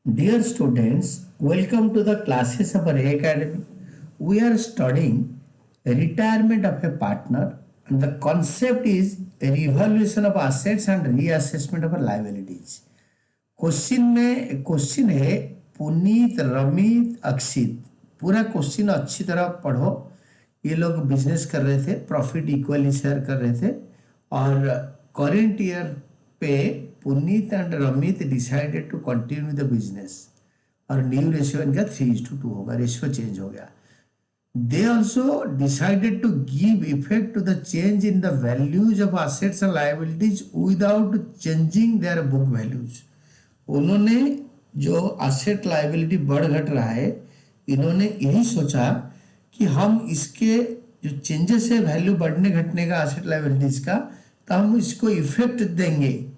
Dear students, welcome to the classes of our academy. We are studying retirement of a partner, and the concept is revaluation of assets and reassessment of liabilities. Question है पुनीत, रमित, अक्षित। पूरा question अच्छी तरह पढ़ो। ये लोग business कर रहे थे, प्रॉफिट इक्वली शेयर कर रहे थे, और करेंट ईयर पे Puneet and Ramit decided to continue the business, और न्यू रेशियो इनका 3:2 होगा, रेशियो चेंज हो गया। They also decided to give effect to the change in the values of assets and liabilities without changing their book values. उन्होंने जो asset liability बढ़ घट रहा है, इन्होंने यही सोचा कि हम इसके जो चेंजेस है वैल्यू बढ़ने घटने का असेट लायबिलिटीज का, तो हम इसको इफेक्ट देंगे,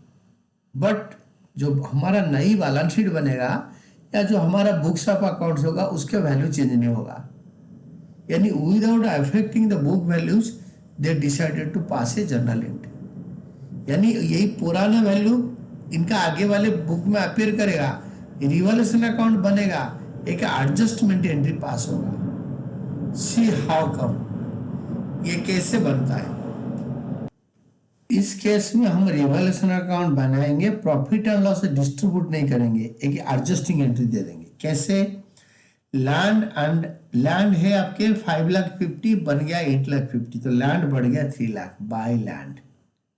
बट जो हमारा नई बैलेंस शीट बनेगा या जो हमारा बुक्स ऑफ अकाउंट्स होगा उसके वैल्यू चेंज नहीं होगा। यानी without affecting the book values they decided to pass a journal entry. यानी यही पुराना वैल्यू इनका आगे वाले बुक में अपीयर करेगा, रिवैल्यूएशन अकाउंट बनेगा, एक एडजस्टमेंट एंट्री पास होगा। सी हाउ कम, ये कैसे बनता है। इस केस में हम रिवैल्यूएशन अकाउंट बनाएंगे, प्रॉफिट एंड लॉस डिस्ट्रीब्यूट नहीं करेंगे, एक एडजस्टिंग एंट्री दे देंगे। कैसे? लैंड है आपके 5,50,000 बन गया 8,50,000, तो लैंड बढ़ गया 3,00,000, बाय लैंड,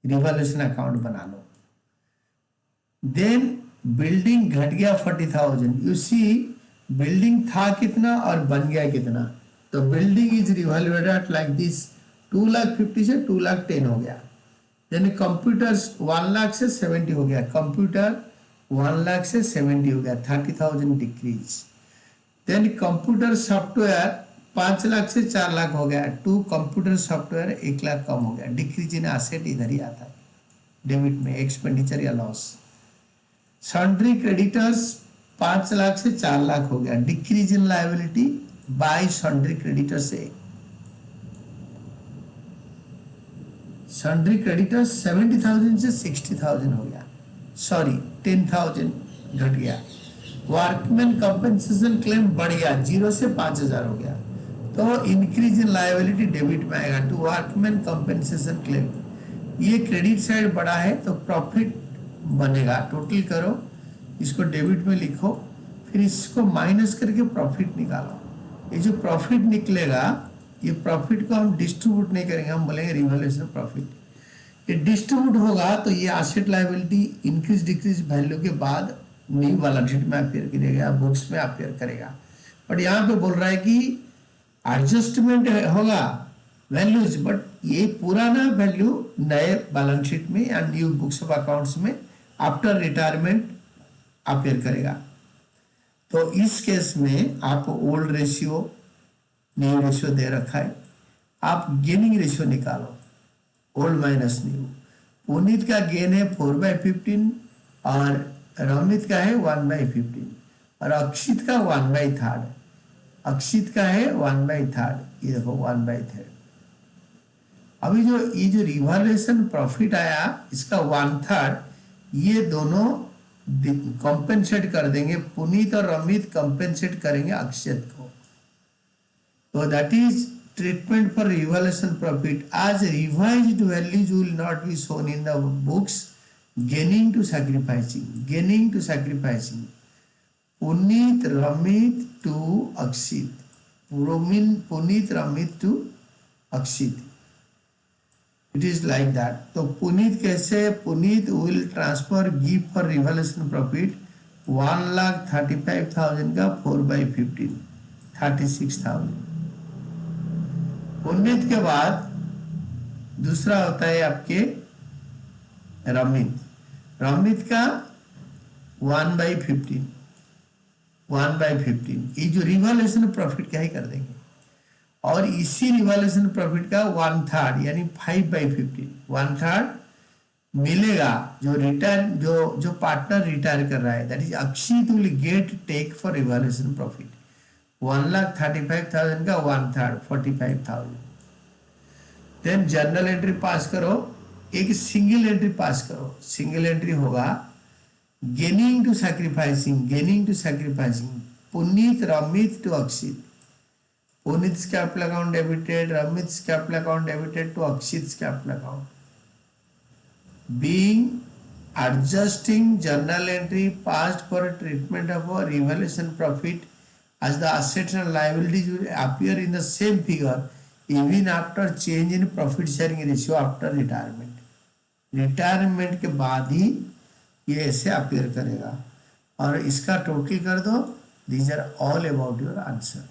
रिवैल्यूएशन अकाउंट बना लो। देन बिल्डिंग घट गया 40,000, यू सी बिल्डिंग था कितना और बन गया कितना, तो बिल्डिंग इज रिवैल्यूएटेड लाइक दिस, 2,50,000 से 2,10,000 हो गया। यानी कंप्यूटर 1,00,000 से 70 हो गया, कंप्यूटर 1,00,000 से 70 हो गया, 30,000 डिक्रीज। देन कंप्यूटर सॉफ्टवेयर 5,00,000 से 4,00,000 हो गया, टू कंप्यूटर सॉफ्टवेयर 1,00,000 कम हो गया। डिक्रीज इन एसेट इधर ही आता है डेबिट में, एक्सपेंडिचर या लॉस। सन्ड्री क्रेडिटर्स 5,00,000 से 4,00,000 हो गया, decrease in liability bye sundry creditors से। सन्ड्री क्रेडिटर्स 70,000 से 60,000 हो गया, सॉरी 10,000 घट गया। वर्कमैन कंपनसेशन क्लेम बढ़ गया, 0 से 5,000 हो गया, तो इंक्रीज इन लायबिलिटी डेबिट में आएगा टू वर्कमैन कंपनसेशन क्लेम। ये क्रेडिट साइड बढ़ा है तो प्रॉफिट बनेगा। टोटल करो, इसको डेबिट में लिखो, फिर इसको माइनस करके प्रॉफिट निकालो। ये जो प्रॉफिट निकलेगा, ये प्रॉफिट को हम डिस्ट्रीब्यूट नहीं करेंगे, हम बोलेंगे रिवैल्यूएशन प्रॉफिट। ये डिस्ट्रीब्यूट होगा तो ये asset liability increase decrease value के बाद न्यू बैलेंस शीट में अपीयर करेगा, बुक्स में अपीयर करेगा। बट यहाँ पे बोल रहा है कि एडजस्टमेंट होगा वैल्यूज, बट ये पुराना वैल्यू नए बैलेंस शीट में या न्यू बुक्स ऑफ अकाउंट्स में आफ्टर रिटायरमेंट अपीयर करेगा। तो इस केस में आप ओल्ड रेशियो न्यू रेशियो दे रखा है, आप गेनिंग रेशियो निकालो, ओल्ड माइनस न्यू। पुनीत का गेन है 4/15 और रमित का है 1/15 और अक्षित का 1/3, अक्षित का है 1/3, ये देखो 1/3। अभी ये जो रिवैल्यूएशन प्रॉफिट आया इसका 1/3, ये दोनों कंपेंसेट कर देंगे, पुनीत और रमित कंपेंसेट करेंगे अक्षित को। So that is treatment for revaluation profit, as revised values will not be shown in the books, gaining to sacrificing, gaining to sacrificing. Puneet Ramit to Akshit, Puneet Ramit to Akshit. It is like that. तो पुनीत कैसे? Puneet will transfer give for revaluation profit 1,35,000 का 4/15, 36,000। पुनीत के बाद दूसरा होता है आपके रमित। रमित का 1/15, 1/15 ये जो रिवैल्यूएशन प्रॉफिट क्या ही कर देंगे, और इसी रिवैल्यूएशन प्रॉफिट का 1/3 यानी 5/15, 1/3 मिलेगा जो रिटायर जो पार्टनर रिटायर कर रहा है, that is Akshit will get take for revaluation profit. 1,35,000 का 1/3 45,000। देन जर्नल एंट्री पास करो, एक सिंगल एंट्री पास करो। सिंगल एंट्री होगा gaining to sacrificing. Puneet, Ramit to Akshit. Puneet's capital account debited, Ramit's capital account debited to Akshit's capital account. Being adjusting journal entry passed for a treatment of a revaluation profit as the assets and liabilities will appear in the same figure even after change in profit sharing ratio after retirement. Retirement के बाद ही ये ऐसे appear करेगा और इसका total कर दो. These are all about your answer.